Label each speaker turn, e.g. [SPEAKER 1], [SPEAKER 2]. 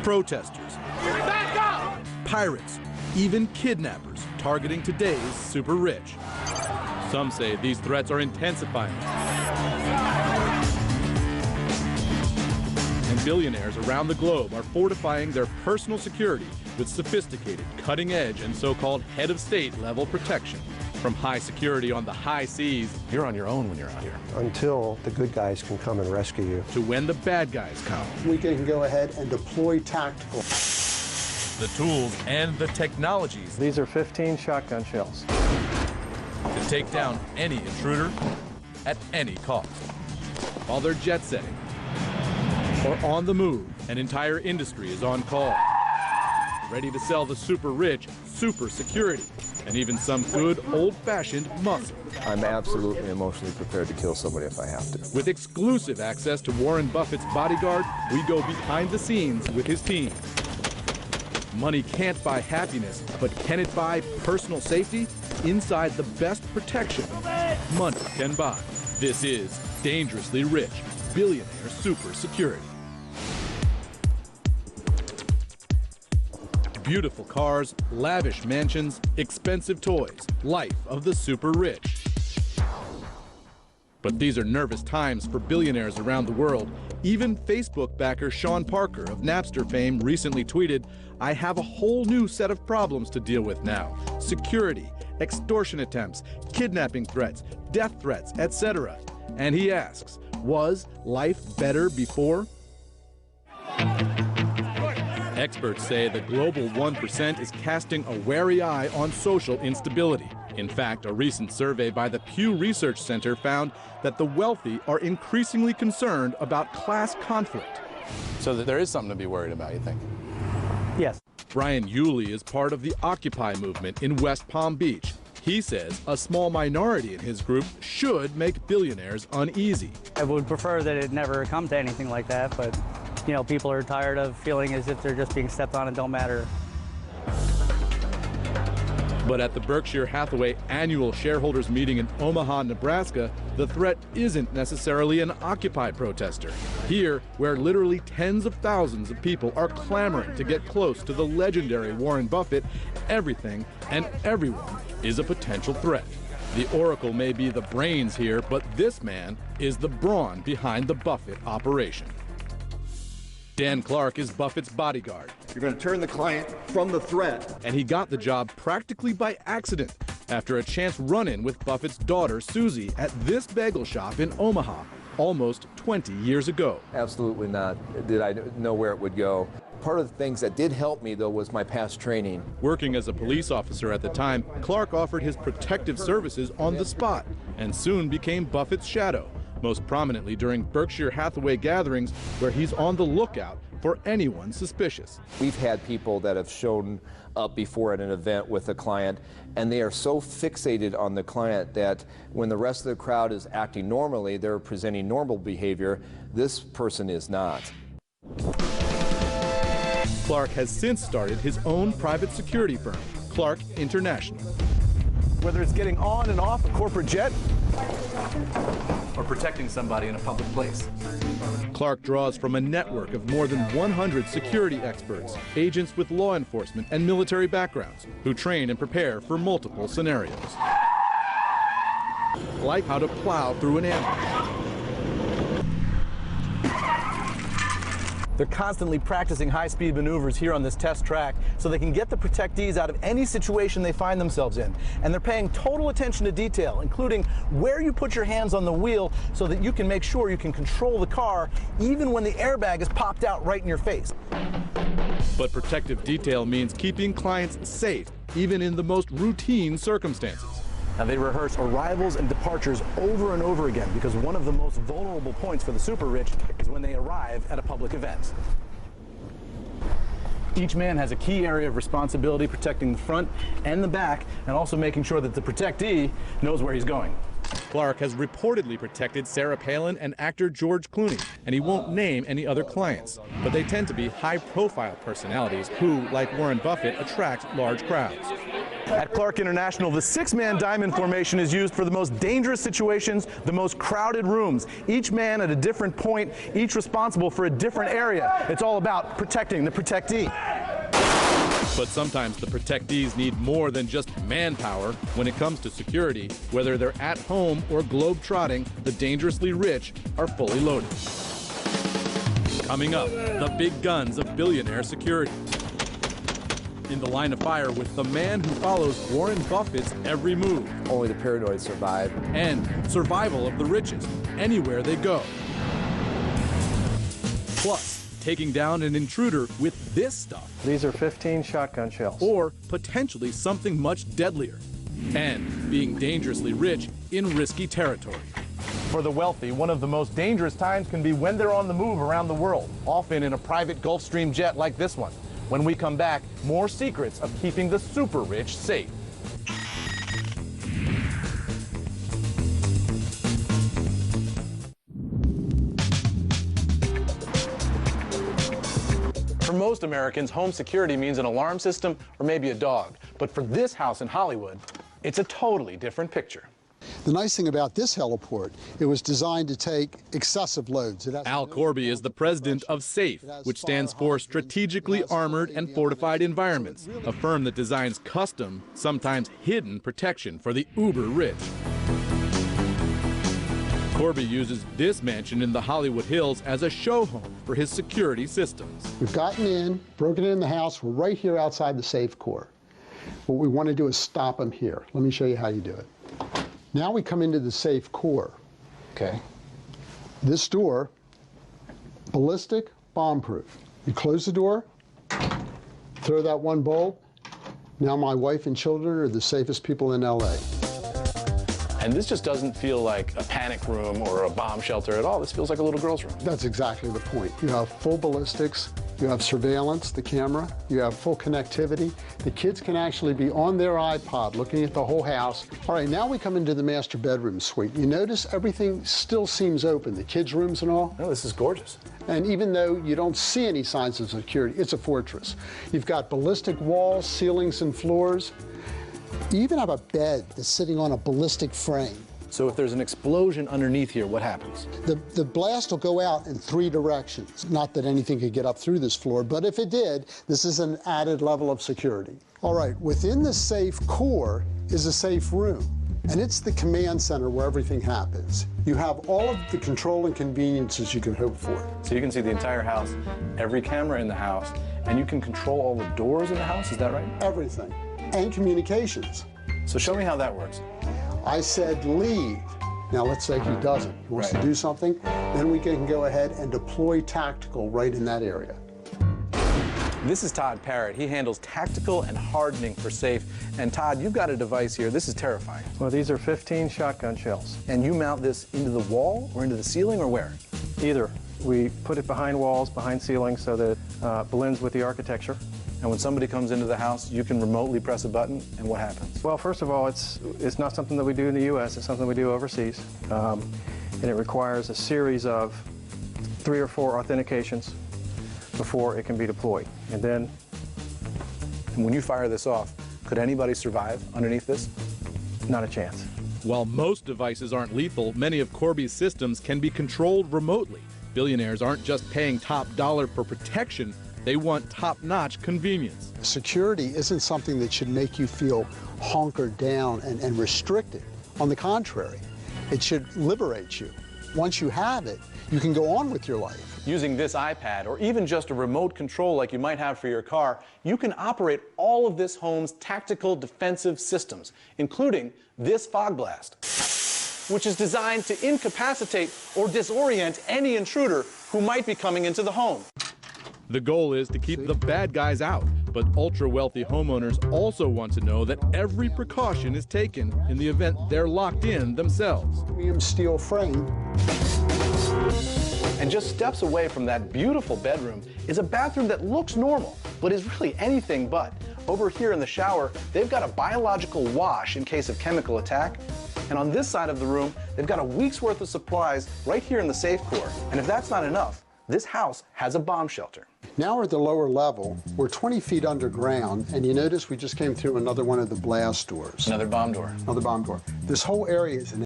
[SPEAKER 1] protesters, pirates, even kidnappers targeting today's super rich. Some say these threats are intensifying. And billionaires around the globe are fortifying their personal security with sophisticated, cutting-edge, and so-called head of state level protection. From high security on the high seas,
[SPEAKER 2] you're on your own when you're out here.
[SPEAKER 3] Until the good guys can come and rescue you.
[SPEAKER 1] To when the bad guys come.
[SPEAKER 4] We can go ahead and deploy tactical.
[SPEAKER 1] The tools and the technologies.
[SPEAKER 3] These are 15 shotgun shells.
[SPEAKER 1] To take down any intruder at any cost. While they're jet setting or on the move, an entire industry is on call. Ready to sell the super rich super security and even some good old-fashioned muscle.
[SPEAKER 5] I'm absolutely emotionally prepared to kill somebody if I have to.
[SPEAKER 1] With exclusive access to Warren Buffett's bodyguard, we go behind the scenes with his team. Money can't buy happiness, but can it buy personal safety? Inside the best protection money can buy. This is Dangerously Rich, Billionaire Super Security. Beautiful cars, lavish mansions, expensive toys, life of the super rich. But these are nervous times for billionaires around the world. Even Facebook backer Sean Parker of Napster fame recently tweeted, "I have a whole new set of problems to deal with now. Security, extortion attempts, kidnapping threats, death threats, etc." And he asks, was life better before? Experts say the global 1% is casting a wary eye on social instability. In fact, a recent survey by the Pew Research Center found that the wealthy are increasingly concerned about class conflict.
[SPEAKER 2] So there is something to be worried about, you think?
[SPEAKER 3] Yes.
[SPEAKER 1] Brian Yulee is part of the Occupy movement in West Palm Beach. He says a small minority in his group should make billionaires uneasy.
[SPEAKER 6] I would prefer that it never come to anything like that, but you know, people are tired of feeling as if they're just being stepped on and don't matter.
[SPEAKER 1] But at the Berkshire Hathaway annual shareholders meeting in Omaha, Nebraska, the threat isn't necessarily an Occupy protester. Here, where literally tens of thousands of people are clamoring to get close to the legendary Warren Buffett, everything and everyone is a potential threat. The Oracle may be the brains here, but this man is the brawn behind the Buffett operation. Dan Clark is Buffett's bodyguard.
[SPEAKER 7] You're going to turn the client from the threat.
[SPEAKER 1] And he got the job practically by accident after a chance run-in with Buffett's daughter, Susie, at this bagel shop in Omaha almost 20 years ago.
[SPEAKER 5] Absolutely not. Did I know where it would go? Part of the things that did help me, though, was my past training.
[SPEAKER 1] Working as a police officer at the time, Clark offered his protective services on the spot and soon became Buffett's shadow, most prominently during Berkshire Hathaway gatherings where he's on the lookout for anyone suspicious.
[SPEAKER 5] We've had people that have shown up before at an event with a client, and they are so fixated on the client that when the rest of the crowd is acting normally, they're presenting normal behavior. This person is not.
[SPEAKER 1] Clark has since started his own private security firm, Clark International.
[SPEAKER 2] Whether it's getting on and off a corporate jet
[SPEAKER 1] or protecting somebody in a public place. Clark draws from a network of more than 100 security experts, agents with law enforcement and military backgrounds, who train and prepare for multiple scenarios. Like how to plow through an ambush.
[SPEAKER 2] They're constantly practicing high-speed maneuvers here on this test track so they can get the protectees out of any situation they find themselves in. And they're paying total attention to detail, including where you put your hands on the wheel so that you can make sure you can control the car even when the airbag is popped out right in your face.
[SPEAKER 1] But protective detail means keeping clients safe, even in the most routine circumstances.
[SPEAKER 2] Now, they rehearse arrivals and departures over and over again because one of the most vulnerable points for the super rich is when they arrive at a public event. Each man has a key area of responsibility protecting the front and the back and also making sure that the protectee knows where he's going.
[SPEAKER 1] Clark has reportedly protected Sarah Palin and actor George Clooney, and he won't name any other clients. But they tend to be high-profile personalities who, like Warren Buffett, attract large crowds.
[SPEAKER 2] At Clark International, the six-man diamond formation is used for the most dangerous situations, the most crowded rooms. Each man at a different point, each responsible for a different area. It's all about protecting the protectee.
[SPEAKER 1] But sometimes the protectees need more than just manpower when it comes to security. Whether they're at home or globe-trotting, the dangerously rich are fully loaded. Coming up, the big guns of billionaire security. In the line of fire with the man who follows Warren Buffett's every move.
[SPEAKER 5] Only the paranoid survive.
[SPEAKER 1] And survival of the richest, anywhere they go. Plus, taking down an intruder with this stuff.
[SPEAKER 3] These are 15 shotgun shells.
[SPEAKER 1] Or potentially something much deadlier. And being dangerously rich in risky territory.
[SPEAKER 2] For the wealthy, one of the most dangerous times can be when they're on the move around the world, often in a private Gulfstream jet like this one. When we come back, more secrets of keeping the super rich safe. For most Americans, home security means an alarm system or maybe a dog. But for this house in Hollywood, it's a totally different picture.
[SPEAKER 4] The nice thing about this heliport, it was designed to take excessive loads.
[SPEAKER 1] Al Corby is the president of SAFE, which stands for Strategically Armored and Fortified Environments, a firm that designs custom, sometimes hidden protection for the uber-rich. Corby uses this mansion in the Hollywood Hills as a show home for his security systems.
[SPEAKER 4] We've gotten in, broken in the house. We're right here outside the safe core. What we want to do is stop them here. Let me show you how you do it. Now we come into the safe core.
[SPEAKER 2] Okay.
[SPEAKER 4] This door, ballistic, bomb-proof. You close the door, throw that one bolt. Now my wife and children are the safest people in LA.
[SPEAKER 2] And this just doesn't feel like a panic room or a bomb shelter at all. This feels like a little girl's room.
[SPEAKER 4] That's exactly the point. You have full ballistics, you have surveillance, the camera, you have full connectivity. The kids can actually be on their iPod looking at the whole house. All right, now we come into the master bedroom suite. You notice everything still seems open, the kids' rooms and all?
[SPEAKER 2] Oh, this is gorgeous.
[SPEAKER 4] And even though you don't see any signs of security, it's a fortress. You've got ballistic walls, ceilings, and floors. You even have a bed that's sitting on a ballistic frame.
[SPEAKER 2] So if there's an explosion underneath here, what happens?
[SPEAKER 4] The blast will go out in 3 directions. Not that anything could get up through this floor, but if it did, this is an added level of security. All right, within the safe core is a safe room, and it's the command center where everything happens. You have all of the control and conveniences you could hope for.
[SPEAKER 2] So you can see the entire house, every camera in the house, and you can control all the doors in the house, is that right?
[SPEAKER 4] Everything, and communications.
[SPEAKER 2] So show me how that works.
[SPEAKER 4] I said leave. Now let's say he doesn't. He wants to do something, then we can go ahead and deploy tactical right in that area.
[SPEAKER 2] This is Todd Parrott. He handles tactical and hardening for SAFE. And Todd, you've got a device here. This is terrifying.
[SPEAKER 3] Well, these are 15 shotgun shells.
[SPEAKER 2] And you mount this into the wall or into the ceiling or where?
[SPEAKER 3] Either. We put it behind walls, behind ceilings, so that it blends with the architecture.
[SPEAKER 2] And when somebody comes into the house, you can remotely press a button, and what happens?
[SPEAKER 3] Well, first of all, it's not something that we do in the U.S. It's something we do overseas. And it requires a series of 3 or 4 authentications before it can be deployed. And then...
[SPEAKER 2] And when you fire this off, could anybody survive underneath this?
[SPEAKER 3] Not a chance.
[SPEAKER 1] While most devices aren't lethal, many of Corby's systems can be controlled remotely. Billionaires aren't just paying top dollar for protection, they want top-notch convenience.
[SPEAKER 4] Security isn't something that should make you feel hunkered down and restricted. On the contrary, it should liberate you. Once you have it, you can go on with your life.
[SPEAKER 2] Using this iPad, or even just a remote control like you might have for your car, you can operate all of this home's tactical defensive systems, including this fog blast, which is designed to incapacitate or disorient any intruder who might be coming into the home.
[SPEAKER 1] The goal is to keep the bad guys out, but ultra-wealthy homeowners also want to know that every precaution is taken in the event they're locked in themselves.
[SPEAKER 4] Premium steel frame.
[SPEAKER 2] And just steps away from that beautiful bedroom is a bathroom that looks normal, but is really anything but. Over here in the shower, they've got a biological wash in case of chemical attack. And on this side of the room, they've got a week's worth of supplies right here in the safe core. And if that's not enough, this house has a bomb shelter.
[SPEAKER 4] Now we're at the lower level. We're 20 feet underground, and you notice we just came through another one of the blast doors.
[SPEAKER 2] Another bomb door.
[SPEAKER 4] Another bomb door. This whole area is an